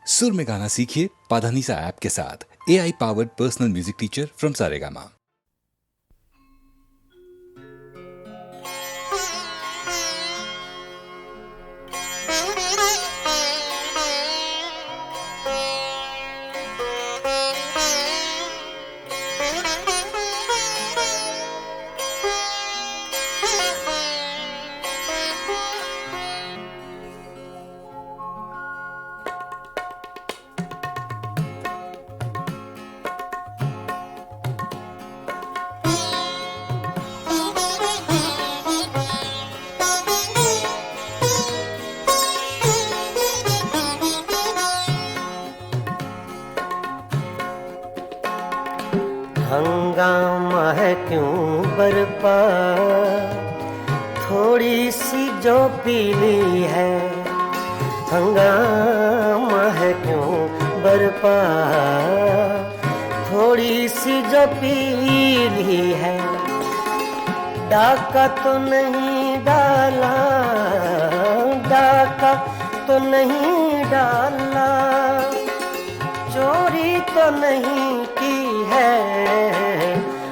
सुर में गाना सीखिए पाधानीसा ऐप के साथ। AI powered personal music teacher from Saregama. हंगामा है क्यों बरपा, थोड़ी सी जो पीली है। हंगामा है क्यों बरपा, थोड़ी सी जो पीली है। डाका तो नहीं डाला, डाका तो नहीं डाला, चोरी तो नहीं की है।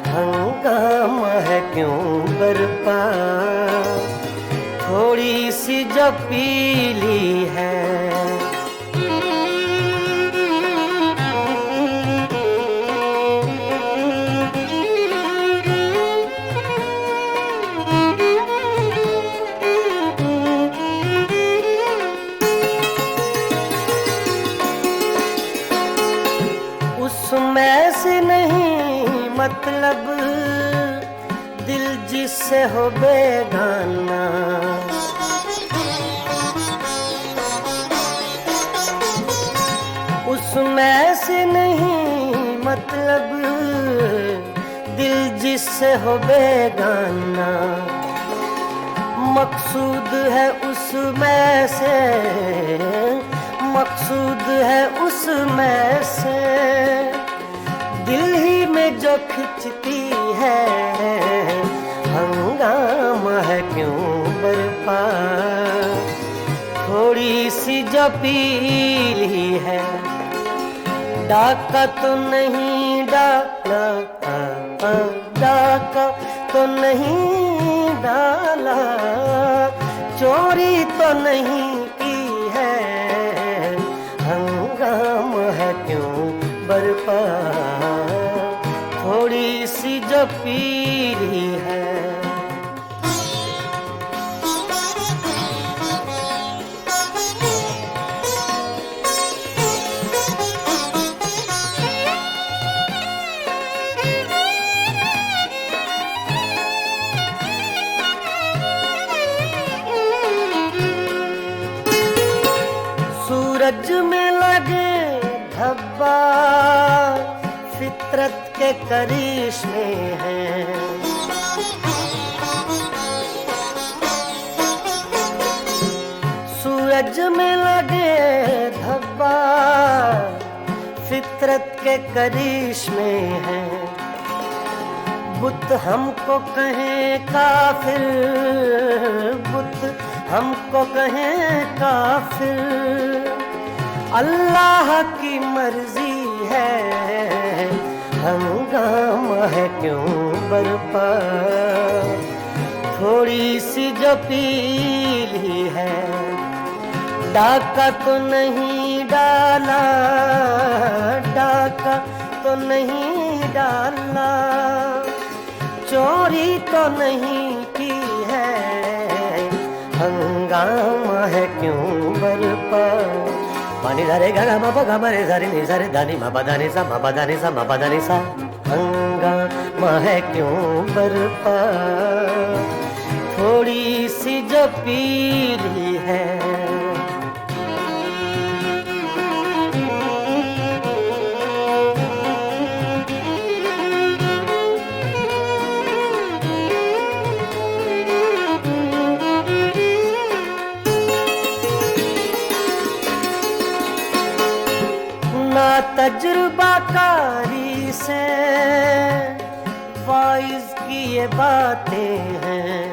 हंगामा है क्यों बरपा, थोड़ी सी जो पीली है। उसमें से नहीं मतलब दिल जिससे हो बेगाना। उसमें से नहीं मतलब दिल जिससे हो बेगाना। मकसूद है उसमें से, मकसूद है उसमें से, दिल ही में जो खिंचती है। हंगामा है क्यों बरपा, थोड़ी सी जो पीली है। डाका तो नहीं डाला, डाका तो नहीं डाला, चोरी तो नहीं की है। हंगामा है क्यों बरपा, थोड़ी सी जो पीली है। सूरज में लगे धब्बा फितरत के करिश्मे हैं। सूरज में लगे धब्बा फितरत के करिश्मे हैं। बुत हमको कहें काफिर, बुत हमको कहें काफिर, अल्लाह की मर्जी है। हंगामा है क्यों बरपा, थोड़ी सी जो पीली है। डाका तो नहीं डाला, डाका तो नहीं डाला, चोरी तो नहीं की है। हंगामा है क्यों बरपा। पानी धारे गा मा पा मा रे रे नि रे दानी मा पा दानी सा मा पा दानी सा मा पा दानी सा। हंगामा है क्यों बरपा, थोड़ी सी जो पीली है। ना तजुर्बाकारी से वाइज की ये बातें हैं।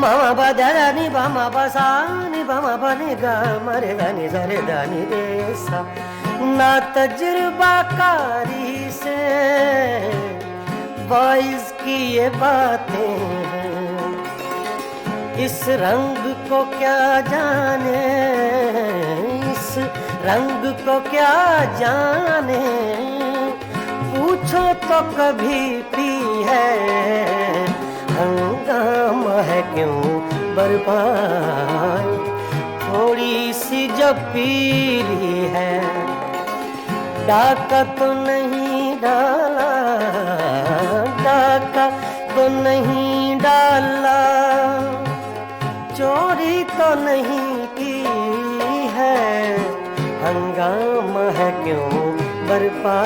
మమ పద దని బమ బసా ని బమ బని గ మరే దని సరే దని రే సా ना तजुर्बाकारी से बाइस की ये बातें हैं इस रंग को क्या जाने इस रंग को क्या जाने पूछो तो कभी पी है हंगामा है क्यों बर्बाद थोड़ी सी जो पीली है डाका तो नहीं डाला डाका तो नहीं डाला चोरी तो नहीं की है हंगामा है क्यों बर्पा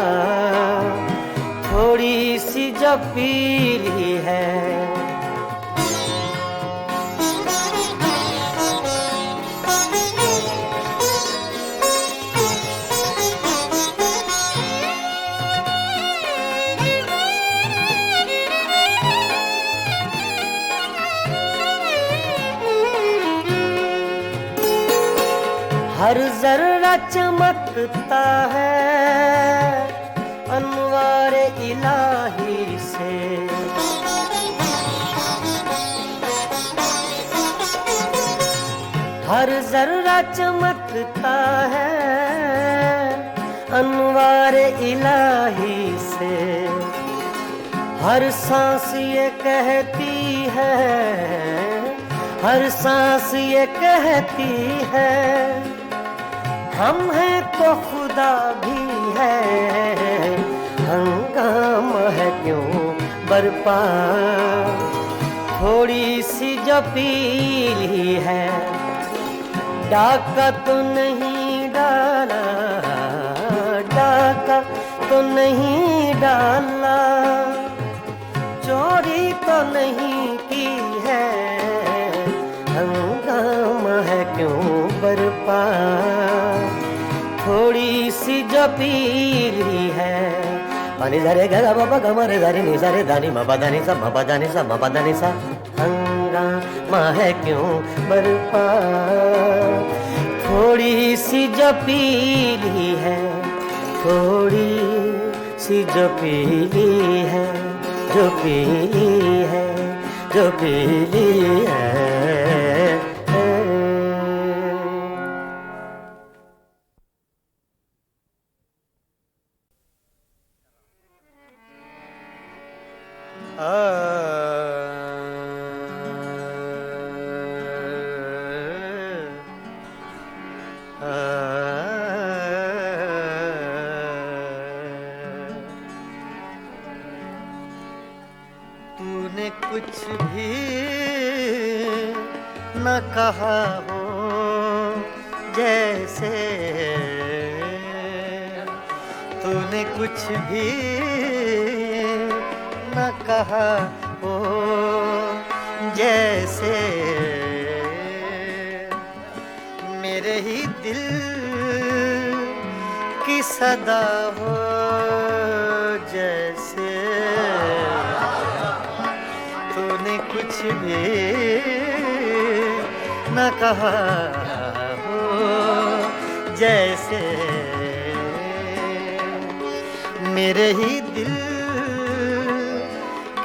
थोड़ी सी जो पीली है हर जर्रा चमकता है अनवारे इलाही से हर जर्रा चमकता है अनवारे इलाही से हर सांस ये कहती है हर सांस ये कहती है हम हैं तो खुदा भी है हंगामा है क्यों बर्पा थोड़ी सी जो पीली है डाका तो नहीं डाला डाका तो नहीं डाला चोरी तो नहीं की है हंगामा है क्यों बर्पा थोड़ी सी जो पीली है पानी धरे गगा बाबा गमरे धरे नि धरे दानी मा दानी सा मा दानी सा मा दानी सा हंगामा है क्यों बर्पा थोड़ी सी जो पीली है थोड़ी सी जो पीली है जो पीली है जो पीली है तूने कुछ भी न कहा हो जैसे तूने कुछ भी न कहा हो जैसे मेरे ही दिल की सदा हो जैसे तूने कुछ भी न कहा हो जैसे मेरे ही दिल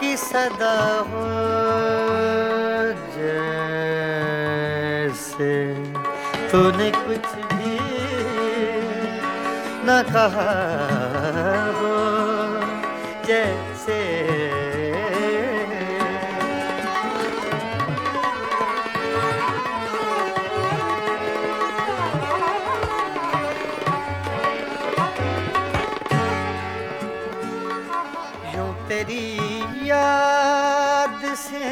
की सदा हो जैसे तूने कुछ भी न कहा हो जैसे तेरी याद से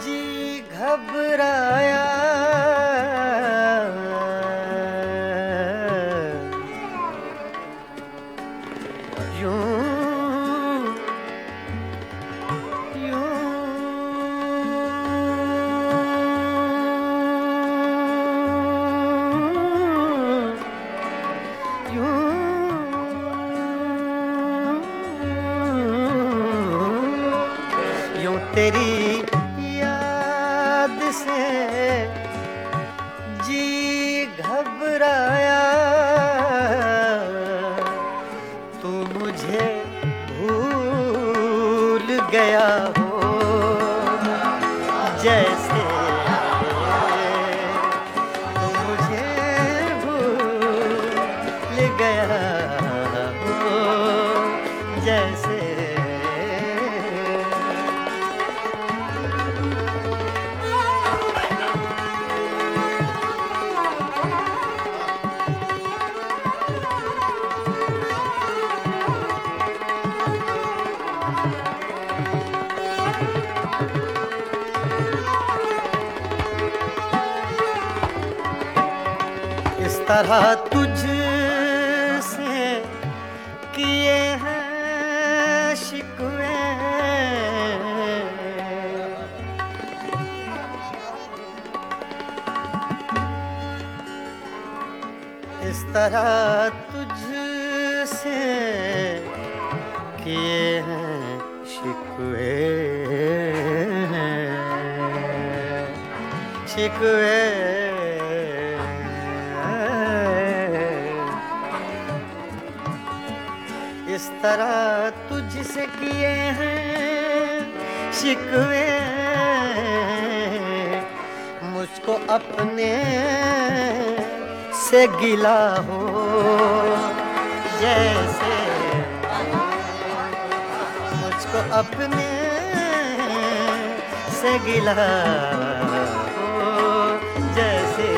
जी घबराया तेरी से जी घबराया, तू मुझे भूल गया हो जैसे तू मुझे भूल गया हो जैसे। इस तरह तुझसे किए हैं शिकवे, इस तरह तुझसे किए हैं शिकवे, शिकवे इस तरह तुझसे किए हैं शिकवे, मुझको अपने से गिला हो जैसे, मुझको अपने से गिला हो जैसे।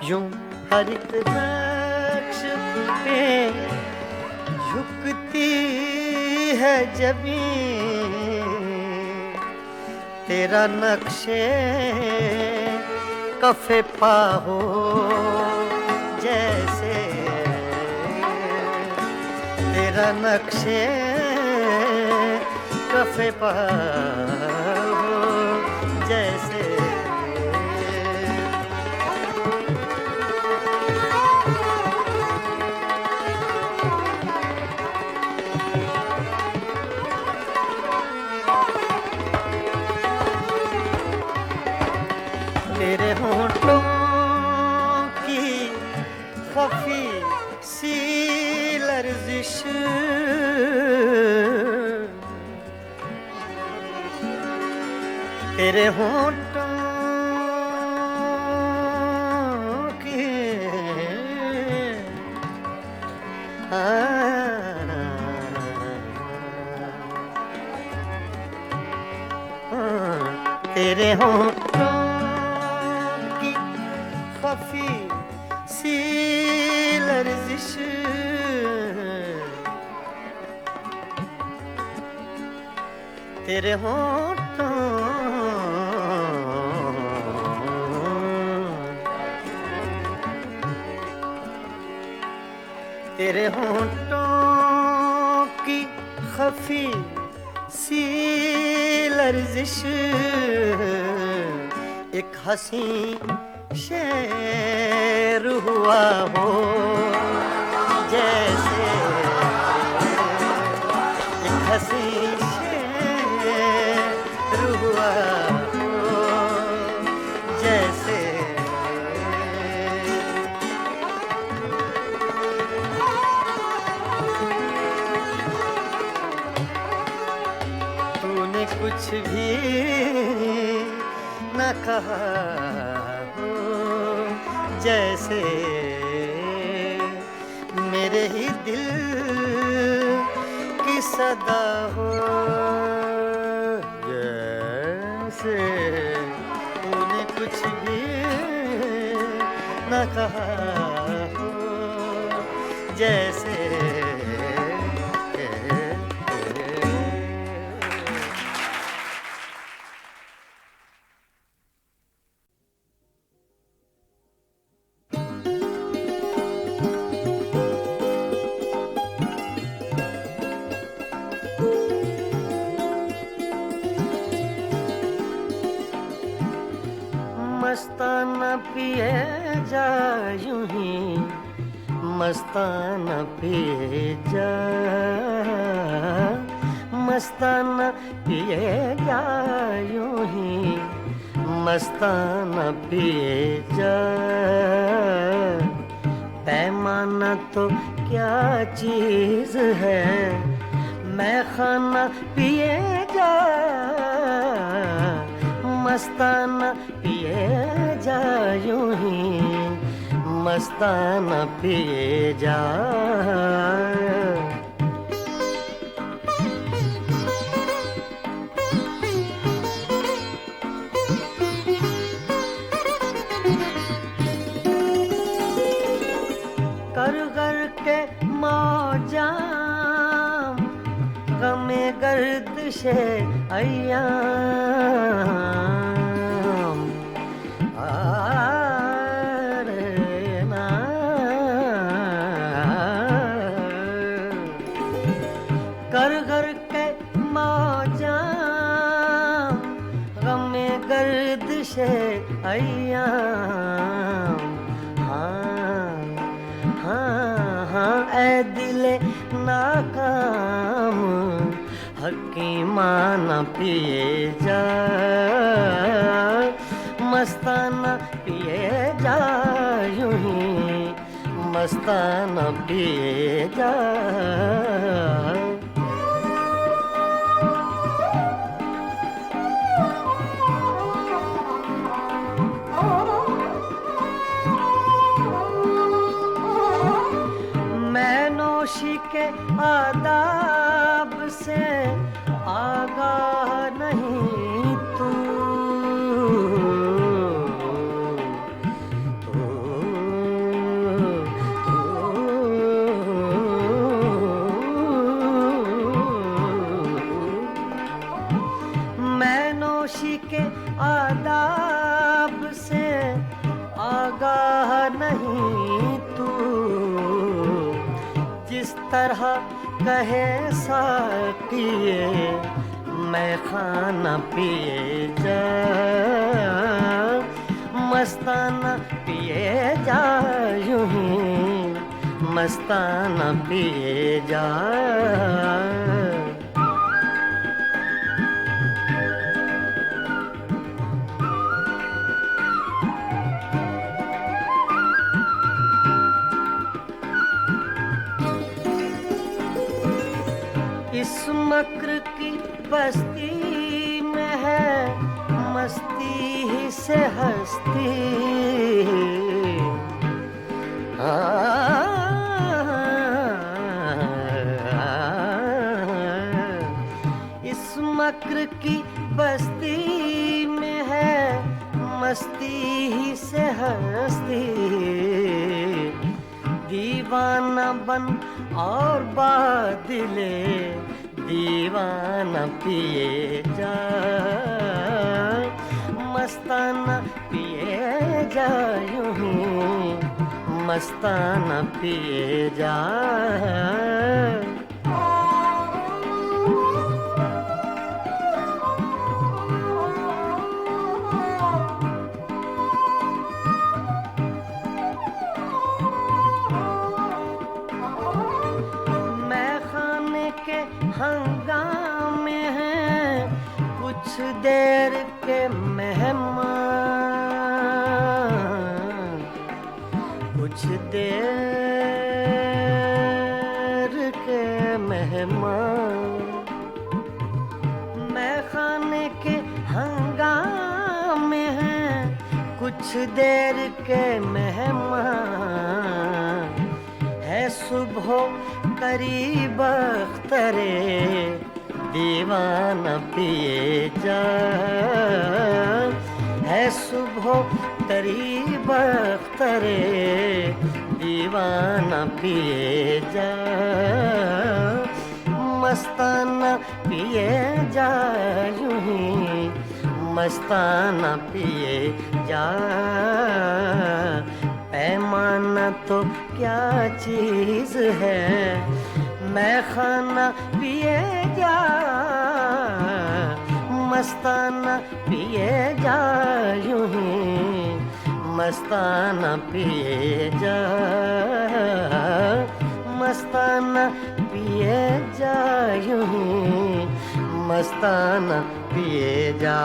यूं हर एक नक्श पे झुकती है जमीन, तेरा नक्शे कफे पा हो जैसे, तेरा नक्शे कफे पा हो जैसे। तेरे होंठों की खफी सी लर्जिश, तेरे होंठों की तेरे होंठों खफी सी लर्जिश, तेरे होंठों तेरे होंठों की खफी सी लर्जिश, एक हंसी शेर हुआ हो जैसे, एक हंसी शेर हुआ हो जैसे। तूने कुछ भी न कहा हो जैसे, मेरे ही दिल की सदा हो जैसे, तूने कुछ भी न कहा हो जैसे। जा यूं ही मस्ताना पिए जा, मस्ताना पिए जा यूं ही मस्ताना पिए जा। पैमाना तो क्या चीज है, मैं खाना पिए जा, मस्ताना पिए जा यूं ही मस्ताना पिए जा। कर कर के मौजा गमे गर्दिशे अय्याम, आरे ना कर कर के मौजा गमे गर्दिशे अय्याम। हाँ ऐ दिले नाकाम हकीमाना पिए जा, मस्ताना पिए जा यूं ही मस्ताना पिए जा। नौशी के आदाब से आगाह नहीं तू, मैं नौशी के आदाब से आगाह नहीं तू, जिस तरह कहे साकिए मैं खाना पिए जा, मस्ताना पिए जा यूं ही मस्ताना पिए जा। इस मक्र की बस्ती में है मस्ती ही से हस्ती, इस मक्र की बस्ती में है मस्ती ही से हस्ती। दीवाना बन और बादले दीवाना पिए जा, मस्ताना पिए जा यूं ही मस्ताना पिए जा। हंगामे हैं कुछ देर के मेहमान, कुछ देर के मेहमान। मैं खाने के हंगामे हैं कुछ देर के मेहमान, है सुबह करीब अख्तरे दीवाना पिए जा, है सुबह करीब अख्तरे दीवाना पिए जा, मस्ताना पिए जा यूं ही मस्ताना पिए जा। पैमाना तो क्या चीज है, मैं खाना पिए जा, मस्ताना पिए जा यूं ही मस्ताना पिए जा, मस्ताना पिए जा, यूं ही मस्ताना पिए जा।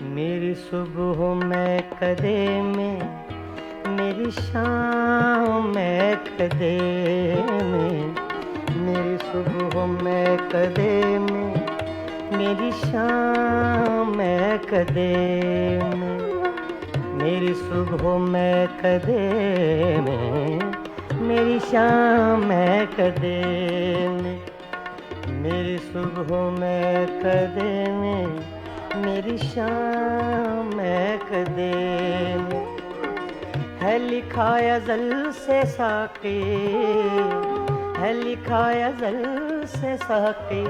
मेरी सुबह में कदे में, मेरी शाम में कदे में, मेरी सुबह में कदे में, मेरी शाम में कदे में, मेरी सुबह में कदे में, मेरी शाम में कदे में, मेरी सुबह में कदे में, मेरी शाम में कदे में, है लिखा अज़ल से साक़ी, है लिखा अज़ल से साक़ी,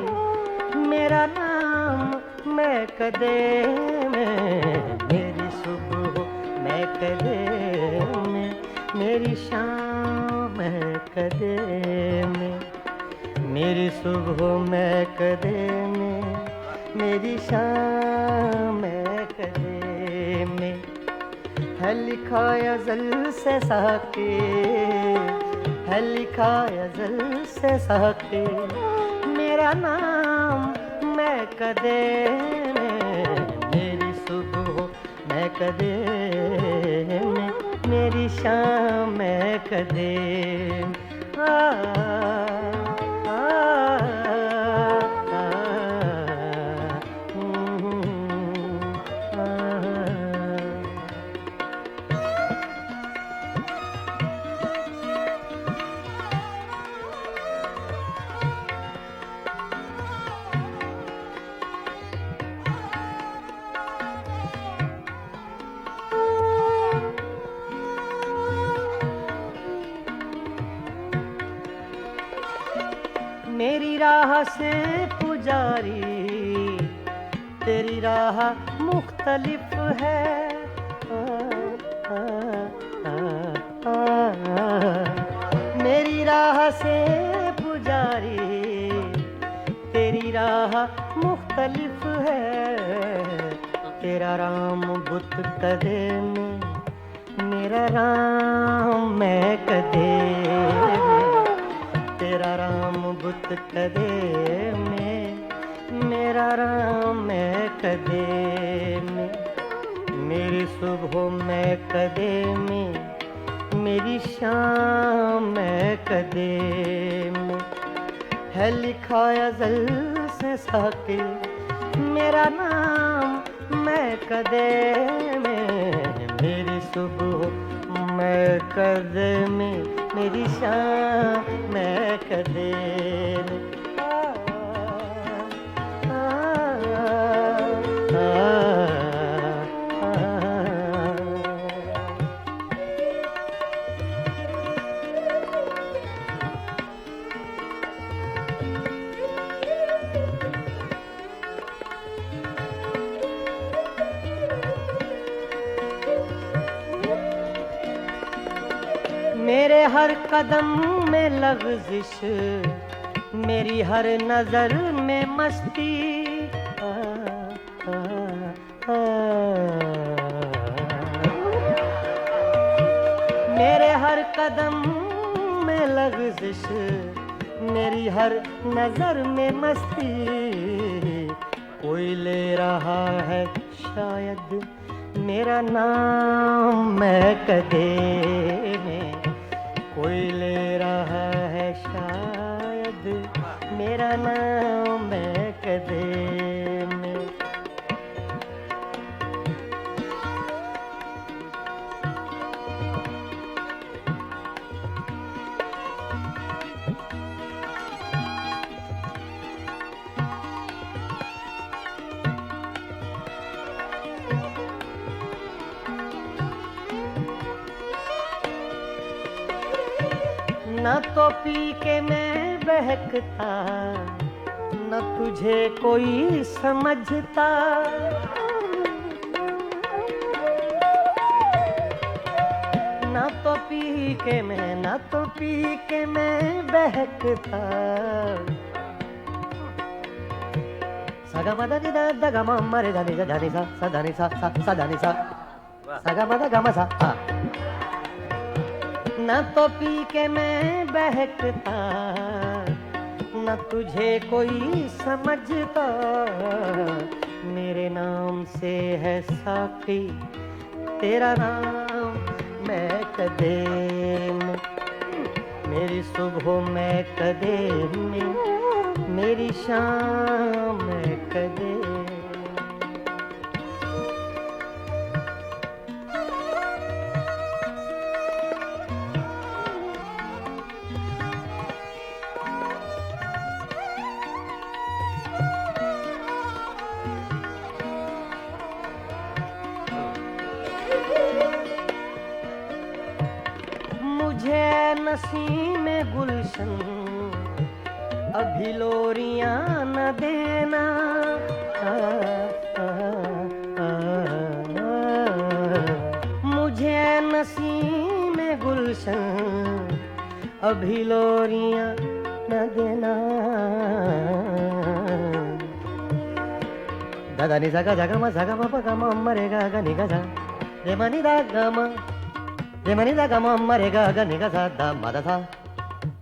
मेरा नाम मैं कदे में, मेरी सुबह मैं कदे में, मेरी शाम मैं कदे में, मेरी सुबह मैं कदे में, मेरी शाम मैं कदे में, है लिखा अज़ल से साक़ी, है लिखा अज़ल से साक़ी, मेरा नाम मैं कदे में, मेरी सुबह मैं कदे में, मेरी शाम मैं कदे में। मेरी राह से पुजारी, तेरी राह मुख्तलिफ है, मेरी राह से पुजारी, तेरी राह मुख्तलिफ है, तेरा राम बुत कदे में, मेरा राम मैं कदे में, तेरा राम बुत कदे में, मेरा राम मैं कदे में, मेरी सुबह मैं कदे में, मेरी शाम मैं कदे में, है लिखा अज़ल से साक़ी, मेरा नाम मैं कदे में, मेरी सुबह मैं कदे में, मेरी शाम मैं कदे में। मेरे हर कदम में लग़ज़िश, मेरी हर नज़र में मस्ती, मेरे हर कदम में लग़ज़िश, मेरी हर नज़र में मस्ती, कोई ले रहा है शायद मेरा नाम मैं कदे में, कोई ले रहा है शायद मेरा नाम मैं कदे में। ना तो पी के मैं बहकता, न तुझे कोई समझता। ना तो पी के मैं, ना तो पी के मैं बहकता। सगा मदा नि दा दा गा मा मा रे धा नि सा धा नि सा धा नि सा धा नि सा सगा मदा गा मा सा। ना तो पी के मैं बहकता, न तुझे कोई समझता। मेरे नाम से है साकी तेरा नाम मैं कदम, मेरी सुबह मैं कदम, मेरी शाम मैं कदम। मुझे नसीम गुलशन अभी लोरियां न देना। मुझे नसीम गुलशन अभी लोरियां न देना। दादा नि सा गा मा सा गा मा पा गा मा मा रे गा गा नि गा सा रे मा नि दा गा मा रे मा नि दा गा मा मा रे गा गा नि गा सा दा मा दा सा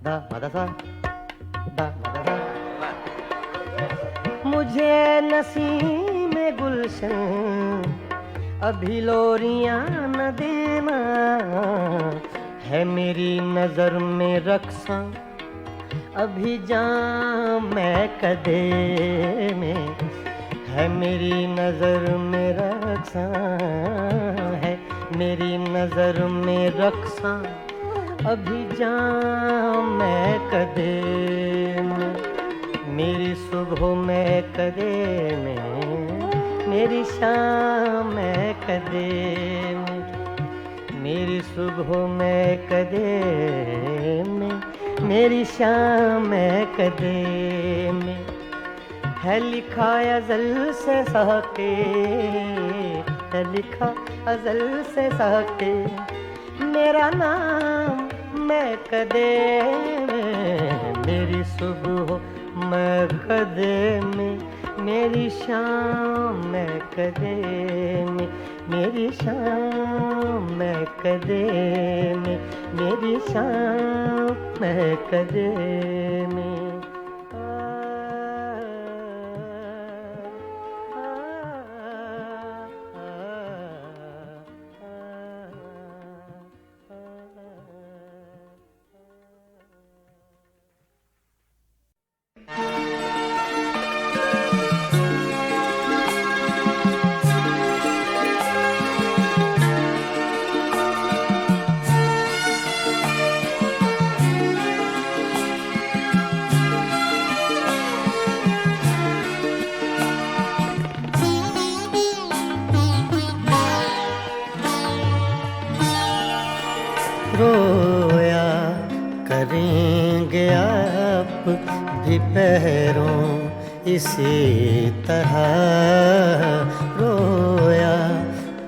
दा मा दा सा दा मा दा सा। मुझे नसीम गुलशन अभी लोरियां न देना। है मेरी नजर में रक्सा अभी जाम मैं कदे में। है मेरी नजर में रक्सा, है मेरी नजर में रक्सा अभी जाम मैं कदे में। मेरी सुबह में कदे में, मेरी शाम में कदे में। मेरी सुबह में कदे में, मेरी शाम में कदे में। है लिखा अज़ल से साके, है लिखा अज़ल से साके मेरा नाम मैं कदे में। मेरी सुबह मैं कदे में, मेरी शाम मैं कदे में। मेरी शाम मैं कदे में, मेरी शाम मैं कदे में। रोया करेंगे आप भी पैरों इसी तरह। रोया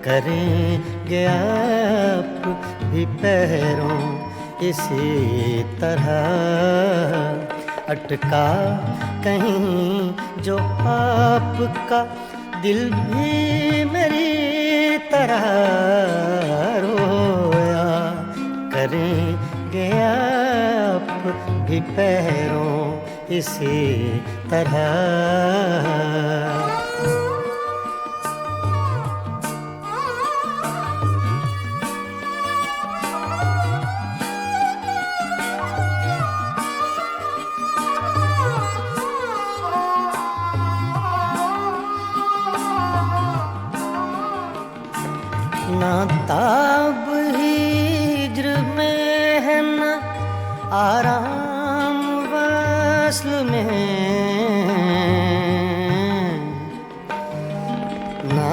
करेंगे आप भी पैरों इसी तरह। अटका कहीं जो आपका दिल भी मेरी तरह। रोया करेंगे आप भी पैरों इसी तरह। ना ताब हिज्र में है न आराम वस्ल में। ना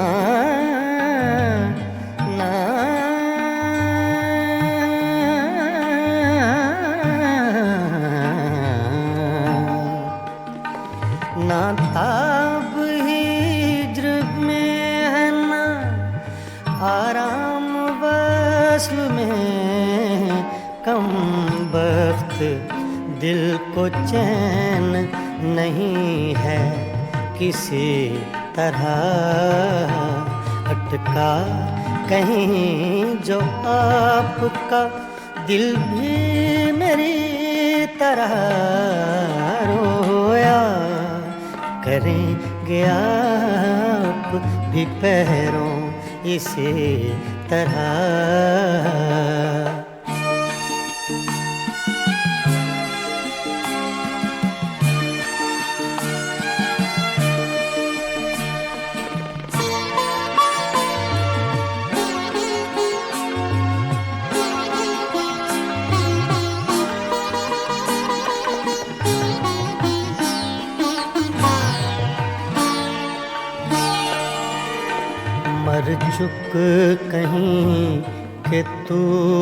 ना कम बख्त दिल को चैन नहीं है किसी तरह अटका कहीं जो आपका दिल भी मेरी तरह रोया करेंगे आप भी पैरों इसी तरह। मर चुक कहीं कि तू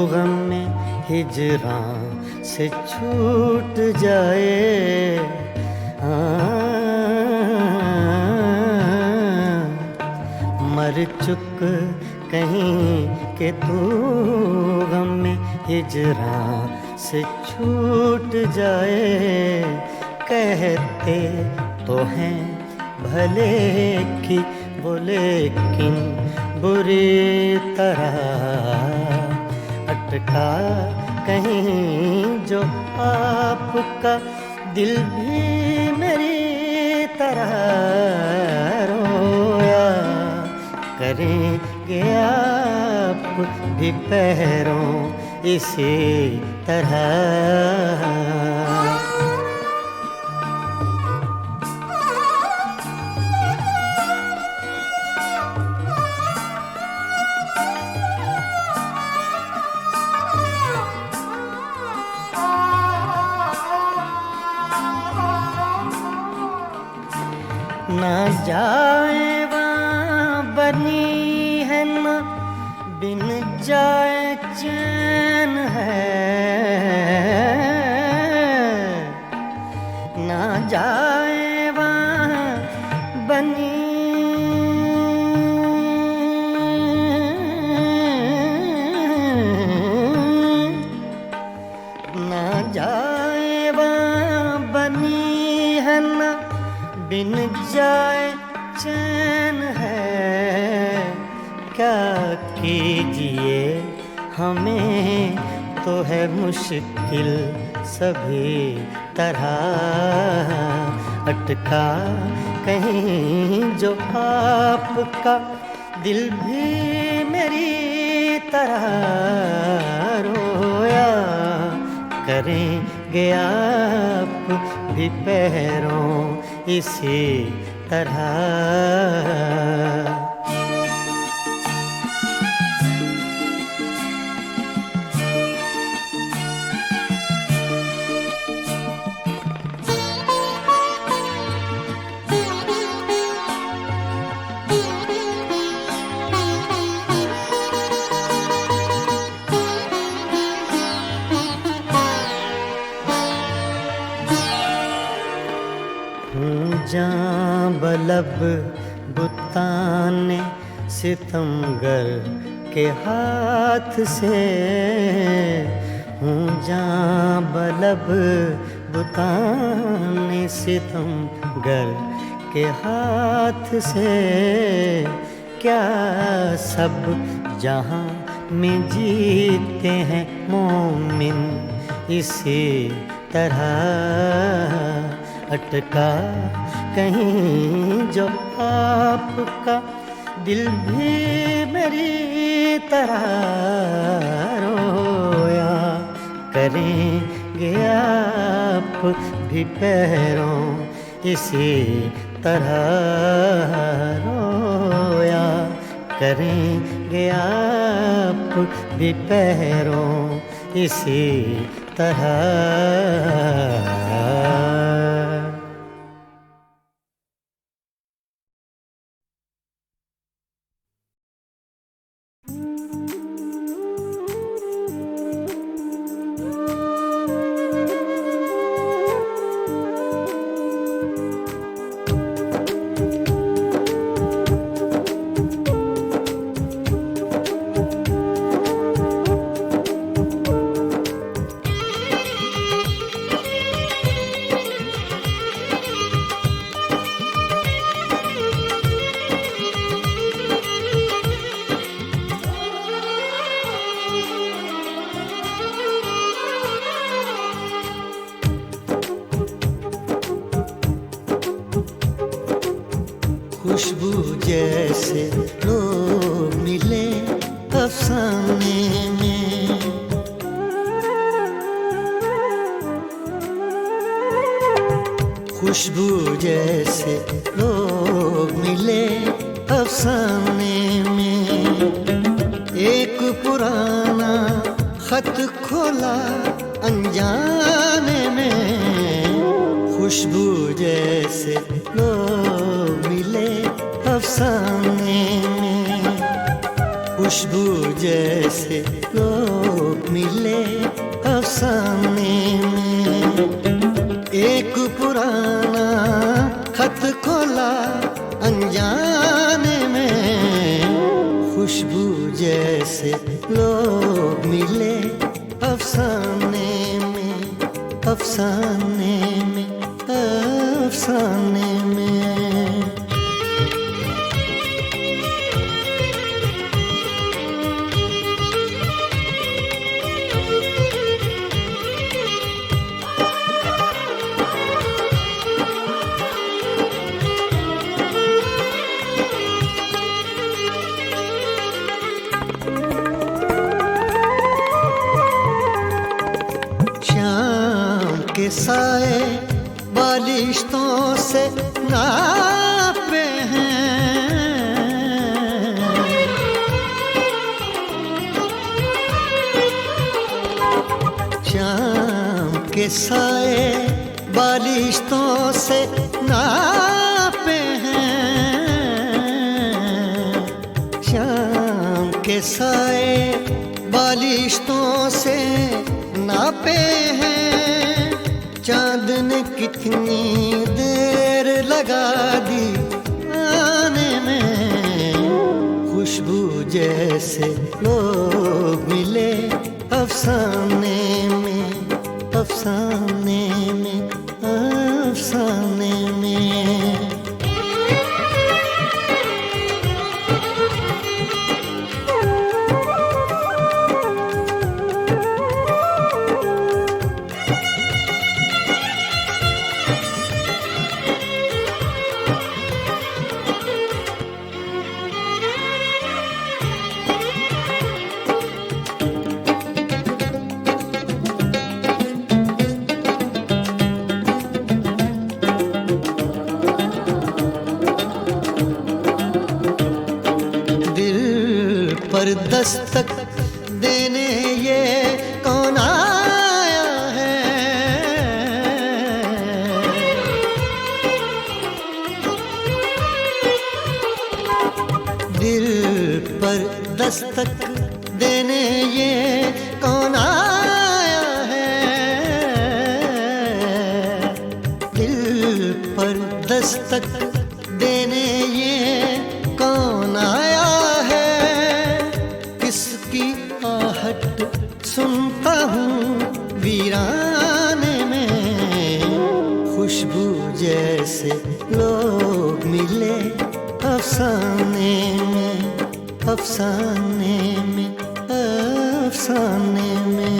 गम में हिजरां से छूट जाए। मर चुक कहीं कि तू गम में हिजरां से छूट जाए। कहते तो हैं भले की वो लेकिन बुरी तरह अटका कहीं जो आपका दिल भी मेरी तरह रोया करेंगे आप भी पैरों इसी तरह। ना जाए वहाँ बनी है ना बिन जाए चैन है। ना जाए वहाँ बनी ना जाए वहाँ बनी है ना बिन जाए चैन है। क्या कीजिए हमें तो है मुश्किल सभी तरह अटका कहीं जो आपका दिल भी मेरी तरह रोया करेंगे आप भी पैरों इसी तरह। जां बलब बुताने सितमगर के हाथ से हूँ जां बलब बुताने सितमगर के हाथ से। क्या सब जहाँ में जीते हैं मोमिन इसी तरह अटका कहीं जो आपका दिल भी मेरी तरह रोया करेंगे आप भी पैरों इसी तरह रोया करेंगे आप भी पैरों इसी तरह। खुशबू जैसे लोग मिले अफसाने में। खुशबू जैसे लोग मिले अफसाने में। एक पुराना खत खोला अनजाने में। खुशबू जैसे लोग मिले अफसाने में। खुशबू जैसे लोग मिले अफसाने में। एक पुराना खत खोला अनजाने में। खुशबू जैसे लोग मिले अफसाने में, अफसाने में, अफसाने में। शाम के साए बालिश्तों से नापे हैं। शाम के साए बालिश्तों से नापे हैं। शाम के साए बालिश्तों से नापे हैं। चांद ने कितनी देर लगा दी आने में। खुशबू जैसे लोग मिले अफसाने में, अफसाने में, अफसाने में। पर दस्तक देने ये कौन आया है। दिल पर दस्तक देने ये कौन आया है। दिल पर दस्तक देने ये कौन आया है। किसकी आहट सुनता हूँ वीराने में। खुशबू जैसे लोग मिले अफसाने में, अफसाने में, अफसाने में।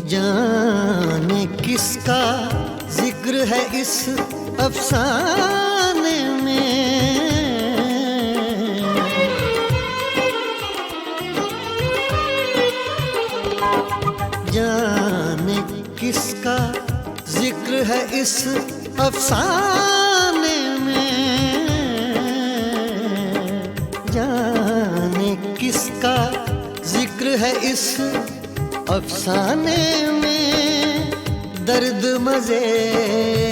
जाने किसका जिक्र है इस अफसाने में। जाने किसका जिक्र है इस अफसाने में। जाने किसका जिक्र है इस अफसाने में। दर्द मजे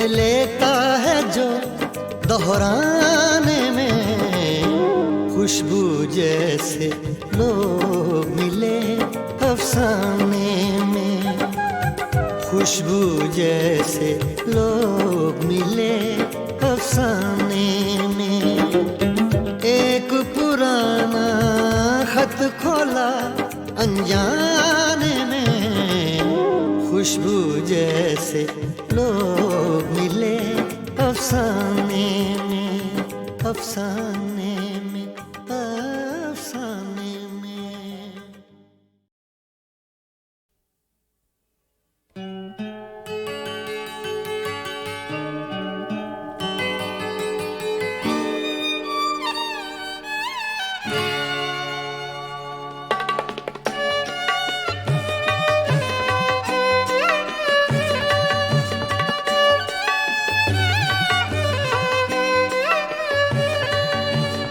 लेता है जो दोहराने में। खुशबू जैसे लोग मिले अफसाने में। खुशबू जैसे लोग मिले अफसाने में। एक पुराना खत खोला अनजाने में। खुशबू जैसे लोग मिले अफसाने में, अफसाने में, अफसाने में।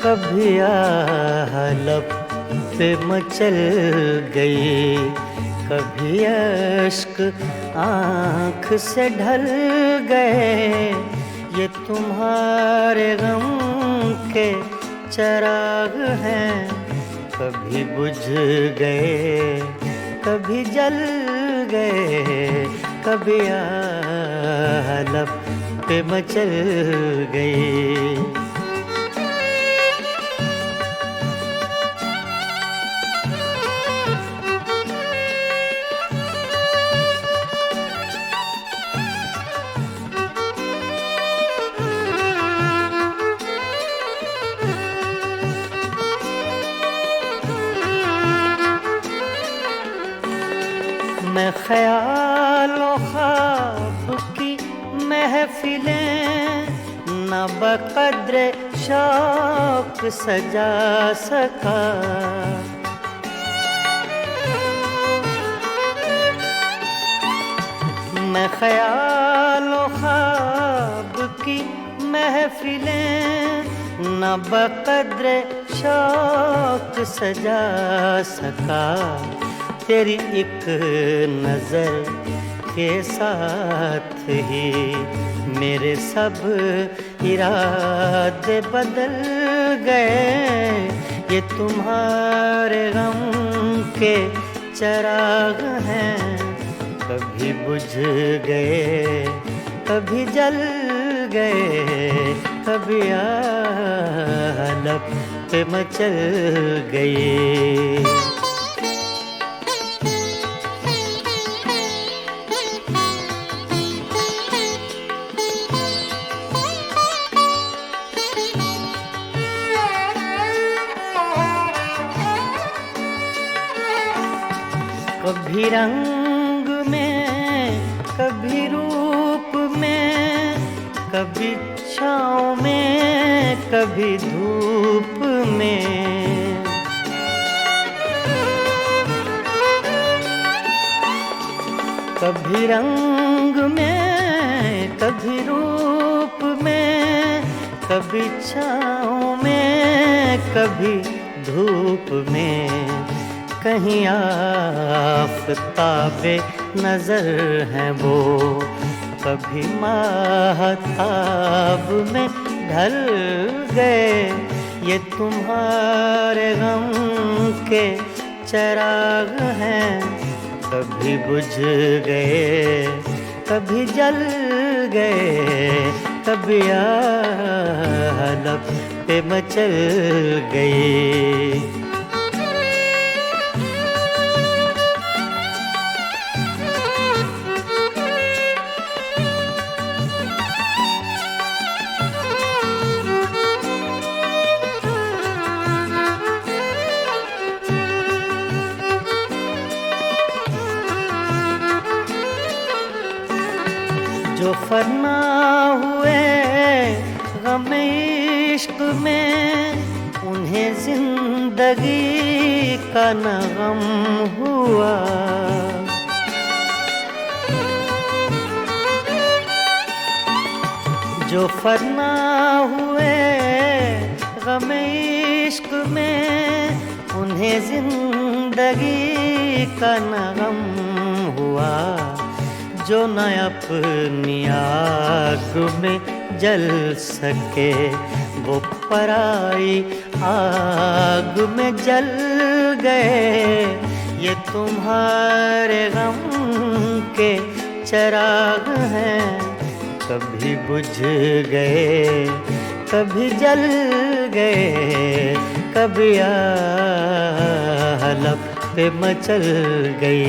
कभी लब पे मचल गई, कभी अश्क आँख से ढल गए। ये तुम्हारे गम के चराग हैं, कभी बुझ गए कभी जल गए। कभी लब पे मचल गई। मैं ख्यालों ख्वाब की महफिलें न बक़द्र शौक सजा सका। मैं ख्यालों ख्वाब की महफिलें न बक़द्र शौक सजा सका। तेरी एक नज़र के साथ ही मेरे सब इरादे बदल गए। ये तुम्हारे गम के चराग हैं, कभी बुझ गए कभी जल गए। कभी लब पे मचल गए। कभी रंग में कभी रूप में, कभी छाँव में कभी धूप में। कभी रंग में कभी रूप में, कभी छाँव में कभी धूप में। कहीं आफ़ताबे नज़र हैं वो, कभी माहताब में ढल गए। ये तुम्हारे गम के चराग हैं, कभी बुझ गए कभी जल गए। कभी लब पे मचल गए। जो फना हुए गम इश्क में, उन्हें जिंदगी का न गम हुआ। जो फना हुए गम इश्क में, उन्हें जिंदगी का न गम हुआ। जो न अपनी आग में जल सके, वो पराई आग में जल गए। ये तुम्हारे गम के चराग हैं, कभी बुझ गए कभी जल गए। कभी लब पे मचल गए।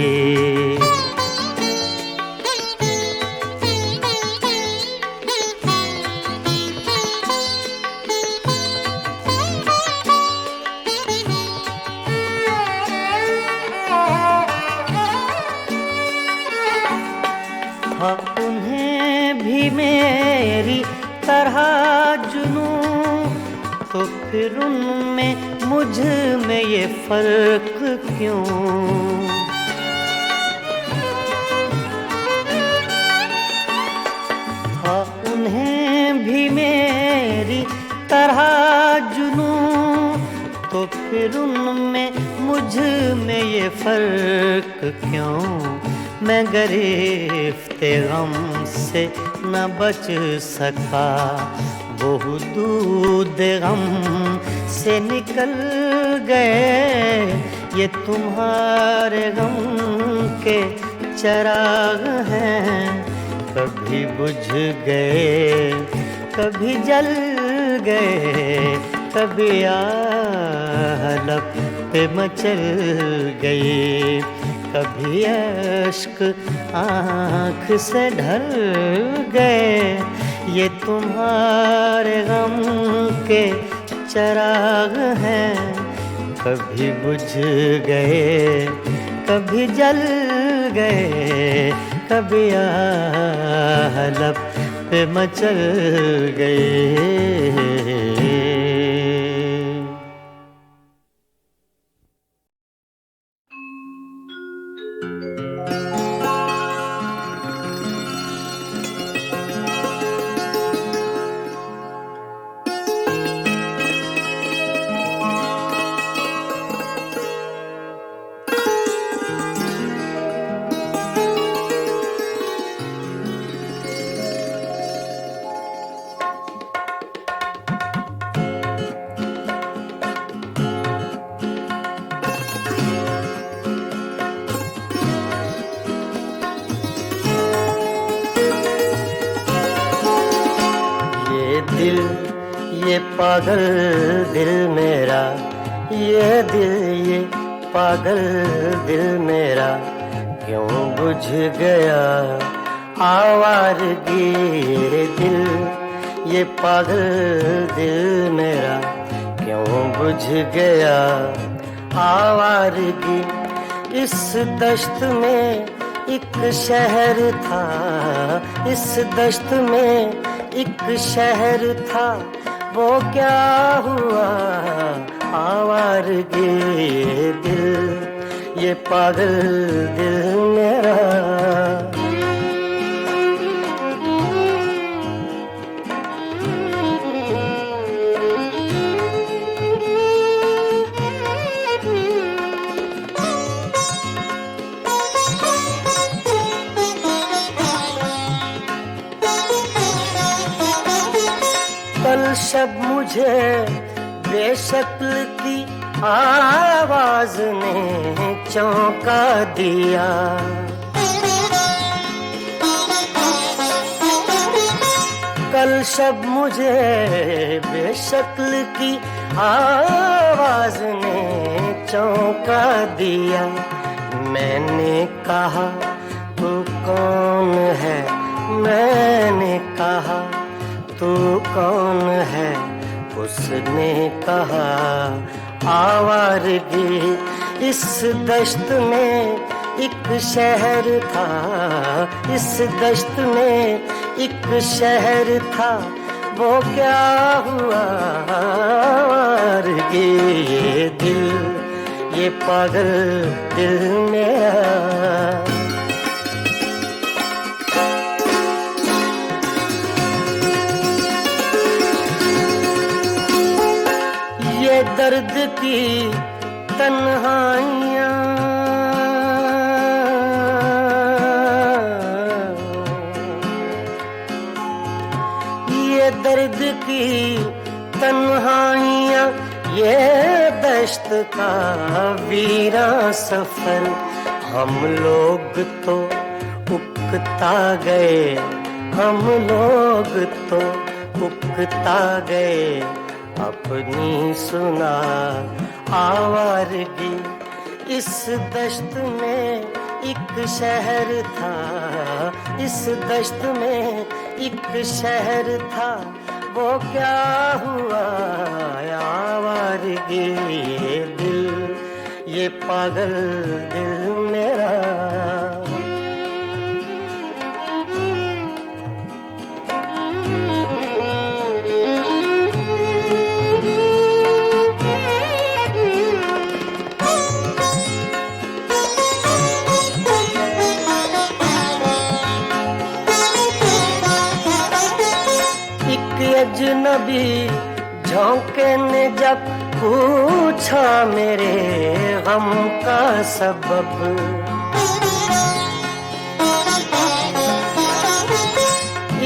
तो फिर उनमें मुझ में ये फर्क क्यों? था उन्हें भी मेरी तरह जुनूं, तो फिर उनमें मुझ में ये फर्क क्यों? मैं गिरफ्ते गम से न बच सका, वो दूध गम से निकल गए। ये तुम्हारे गम के चिराग हैं, कभी बुझ गए कभी जल गए, कभी आलप पे मचल गए, कभी अश्क आँख से ढल गए। ये तुम्हारे गम के चिराग हैं, कभी बुझ गए कभी जल गए, कभी आलप पे मचल गए। ये पागल दिल मेरा, ये दिल ये पागल दिल मेरा, क्यों बुझ गया आवारगी। ये दिल ये पागल दिल मेरा, क्यों बुझ गया आवारगी। इस दश्त में एक शहर था, इस दश्त में एक शहर था, वो क्या हुआ आवारगी। ये दिल ये पागल दिल मेरा। कल शब मुझे बेशक्ल की आवाज ने चौंका दिया। कल शब मुझे बेशक्ल की आवाज ने चौंका दिया। मैंने कहा तू कौन है, मैंने कहा तू कौन है। उसने कहा आवारगी। इस दश्त में एक शहर था, इस दश्त में एक शहर था, वो क्या हुआ आवारगी। ये दिल ये पागल दिल मेरा। ये दर्द की तन्हाइयाँ, ये दर्द की तन्हाइयाँ, ये दश्त का वीरा सफर। हम लोग तो उकता गए, हम लोग तो उकता गए। अपनी सुना आवारगी। इस दश्त में एक शहर था, इस दश्त में एक शहर था, वो क्या हुआ आवारगी। ये दिल ये पागल दिल मेरा। ने जब पूछा मेरे गम का सबब,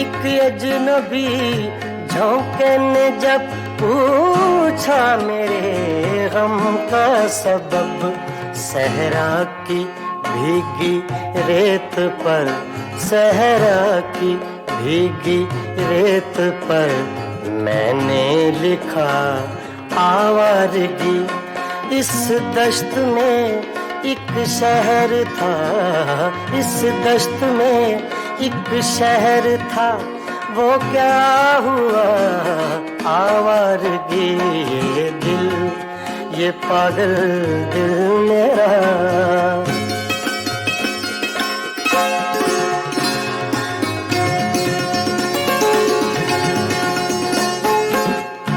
एक अजनबी झोंके ने जब पूछा मेरे गम का सबब, सहरा की भीगी रेत पर, सहरा की भीगी रेत पर मैंने लिखा आवारगी। इस दश्त में एक शहर था, इस दश्त में एक शहर था, वो क्या हुआ आवारगी। ये दिल, ये पागल दिल मेरा,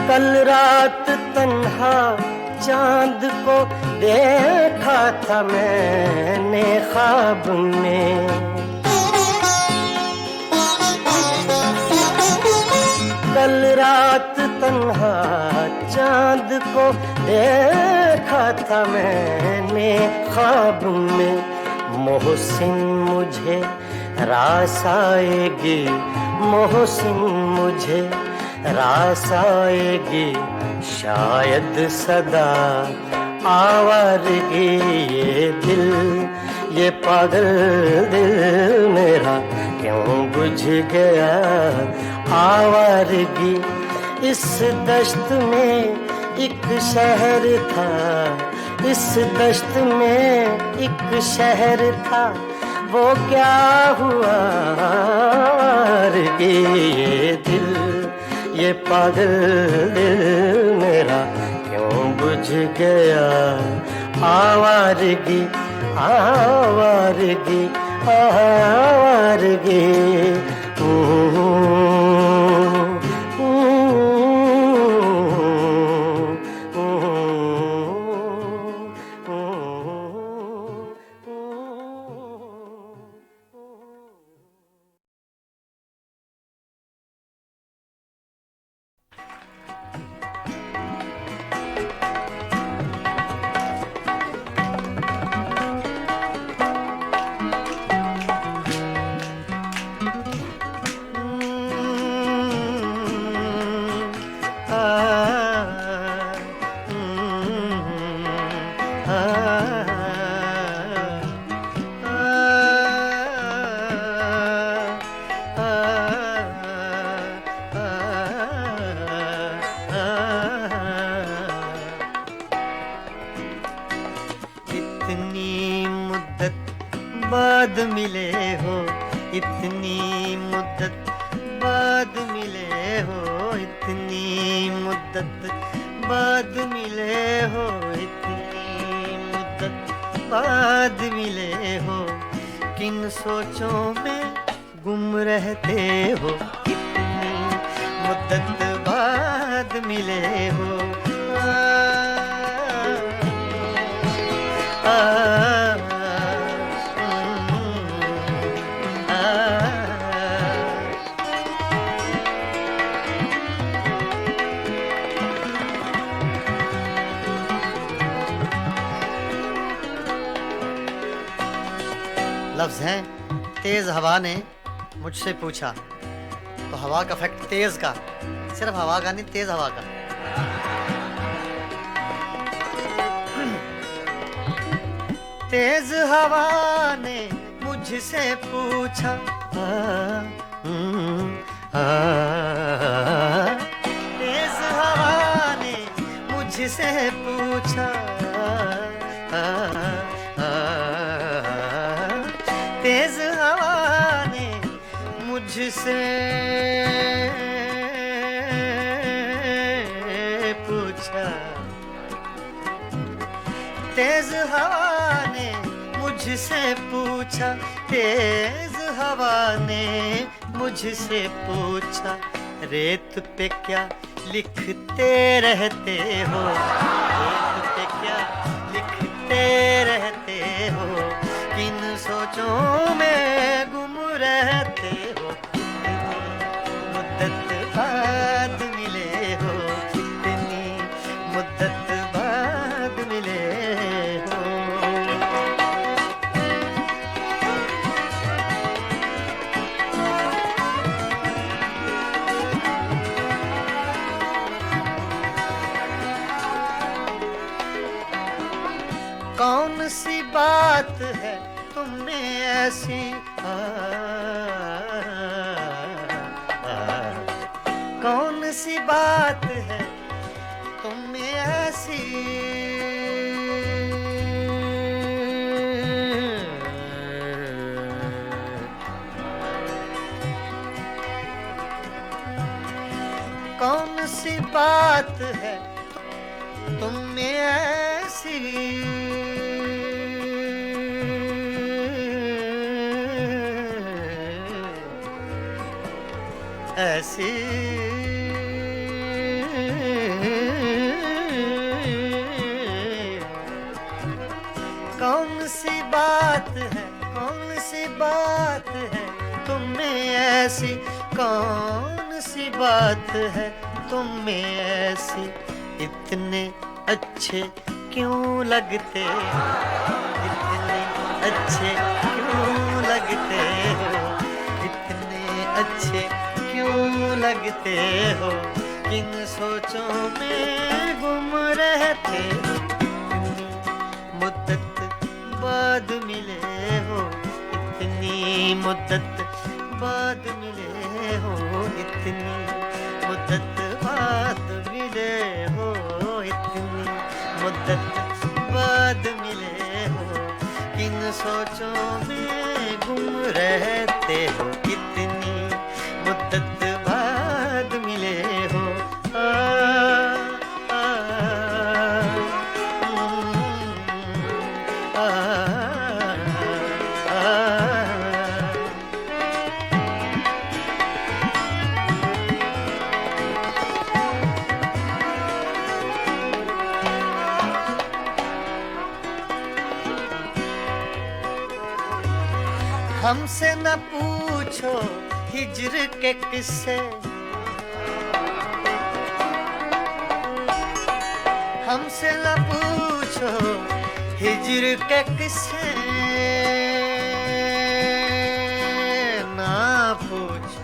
कल रात तन्हा चांद को देखा था मैंने ख्वाब में, कल रात तन्हा चांद को देखा था मैंने ख्वाब में। मोहसिन मुझे रास आएगी, मोहसिन मुझे रास आएगी, शायद सदा आवारगी। ये दिल, ये पागल दिल मेरा क्यों बुझ गया आवारगी। इस दश्त में एक शहर था, इस दश्त में एक शहर था, वो क्या हुआ आवारगी। ये दिल, ये पागल दिल मेरा क्यों बुझ गया आवारगी, आवारगी, आवारगी। बाद मिले हो, इतनी मुद्दत बाद मिले हो, इतनी मुद्दत बाद मिले हो, इतनी मुद्दत बाद मिले हो। किन सोचों में गुम रहते हो, इतनी मुद्दत बाद मिले हो। लफ्ज़ हैं तेज हवा ने मुझसे पूछा, तो हवा का फैक्ट तेज का, सिर्फ हवा का नहीं, तेज हवा का। तेज हवा ने मुझसे पूछा, तेज हवा ने मुझसे पूछा, तेज हवा ने मुझसे पूछा, तेज हवा ने मुझसे पूछा, तेज हवा ने मुझसे पूछा, रेत पे क्या लिखते रहते हो, रेत पे क्या लिखते रहते हो, किन सोचों में गुम रहते हो, मुद्दत बाद मिले हो, इतनी कौन सी बात है तुम में ऐसी कौन सी बात है तुम में ऐसी कौन सी बात है तुम में ऐसी ऐसी कौन सी बात है कौन सी बात है तुम में ऐसी कौन सी बात है तुम में ऐसी इतने अच्छे क्यों लगते इतने अच्छे क्यों लगते हो इतने अच्छे क्यों लगते हो किन सोचों में गुम रहते इतनी मुद्दत बाद मिले हो इतनी मुद्दत बाद मिले हो इतनी मुद्दत बाद मिले हो इतनी मुद्दत बाद मिले हो किन सोचों में गुम रहते हो इतनी मुद्दत बाद मिले हो हमसे न पूछो हिज्र के किस्से हमसे न पूछो हिज्र के किस्से ना पूछो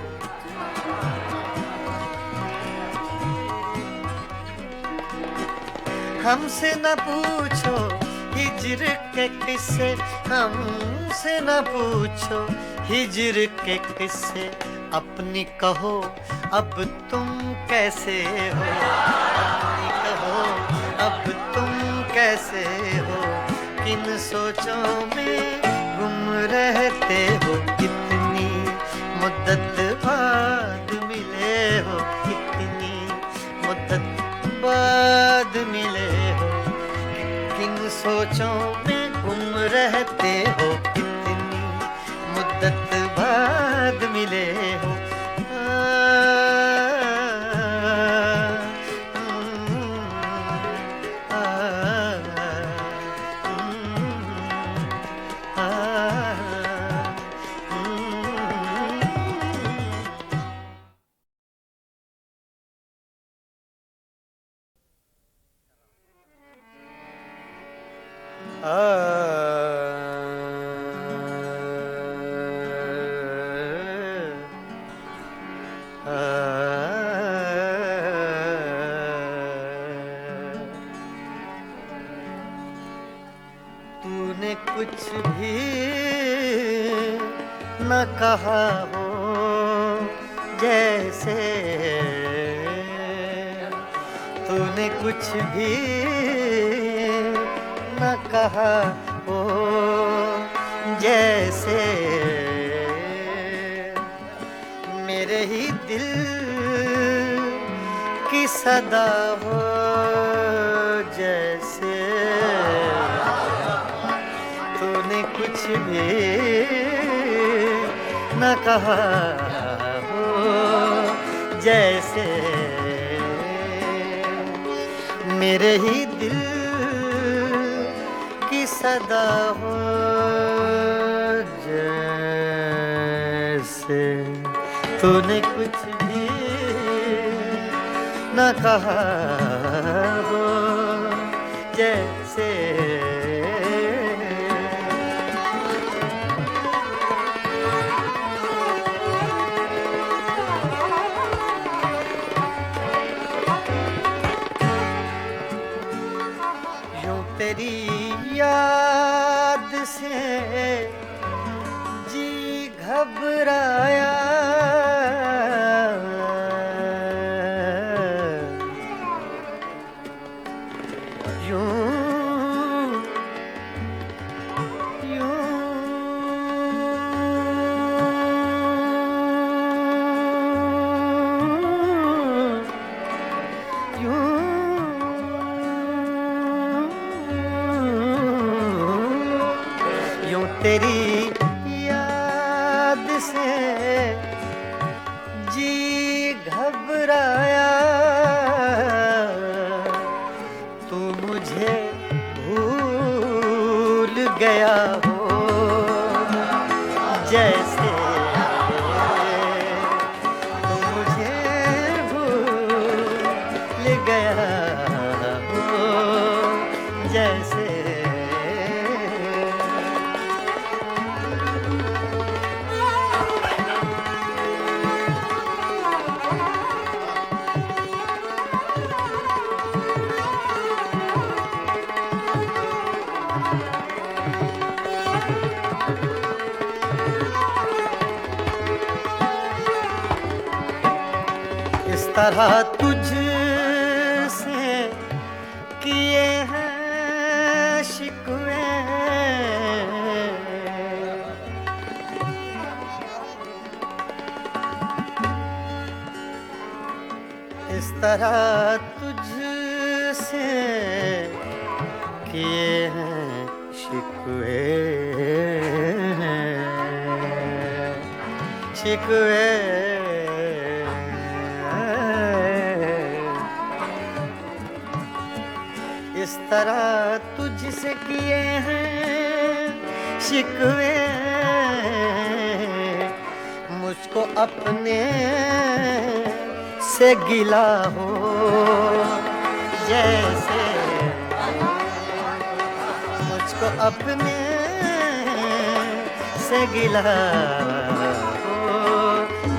हमसे न पूछो हिज्र के किस्से हमसे न पूछो हिज्र के किस्से अपनी कहो अब तुम कैसे हो अपनी कहो अब तुम कैसे हो किन सोचों में गुम रहते हो कितनी मुद्दत बाद मिले हो कितनी मुद्दत बाद मिले हो किन सोचों में गुम रहते हो कितनी मुद्दत बाद मिले हो तूने कुछ भी न कहा हो जैसे तूने कुछ भी न कहा हो जैसे मेरे ही दिल की सदा हो जैसे तूने कुछ भी न कहा हो जैसे मेरे ही दिल की सदा हो जैसे तूने कुछ भी न कहा हो जैसे तेरी याद से जी घबराया, तेरी याद से जी घबराया, तू मुझे भूल गया हो जैसे, तू मुझे भूल गया हो जैसे। इस तरह तुझसे किए हैं शिकवे, इस तरह तुझसे किए हैं शिकवे, शिकवे। इस तरह तुझसे किए हैं शिकवे, मुझको अपने से गिला हो जैसे, मुझको अपने से गिला हो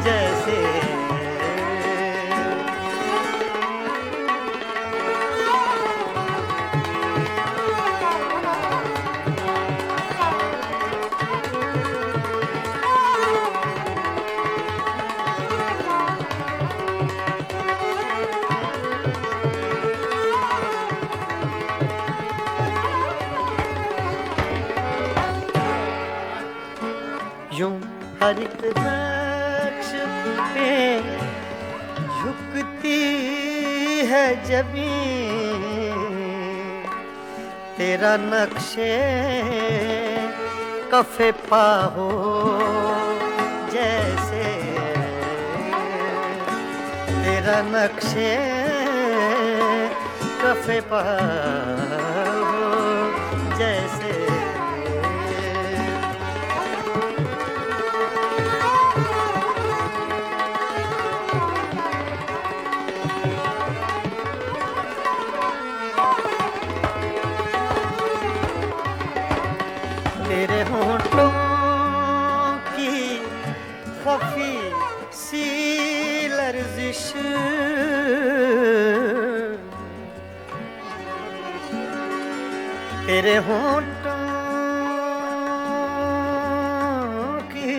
जैसे। यूं हर एक नक्श पे झुकती है ज़मीं, तेरा नक्शे कफ़े पा हो जैसे, तेरा नक्शे कफ़े पा हो जैसे। तेरे होंठों की खफी सी लर्जिश, तेरे होंठों की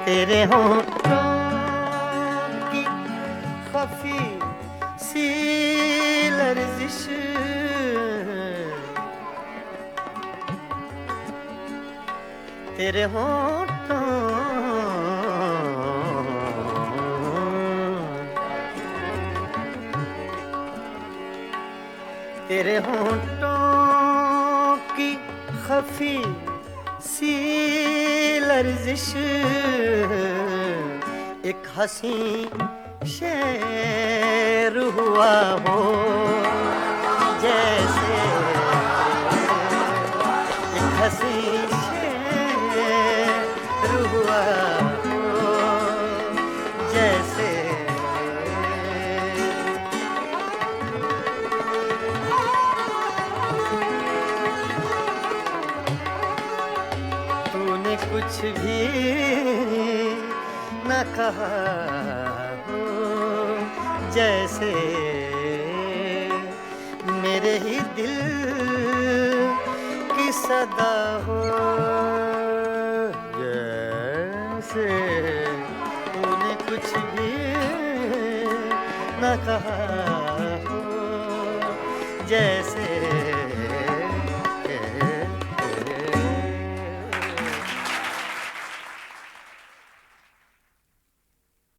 तेरे होंठों की खफी सी लर्जिश, तेरे होंठों तेरे होंठों की खफी सी लर्जिश, एक हंसी शेर हुआ हो जैसे, एक हंसी शेर हुआ हो जैसे। तूने कुछ भी न कहा हो, जैसे मेरे ही दिल की सदा हो, जैसे तूने कुछ भी न कहा हो, जैसे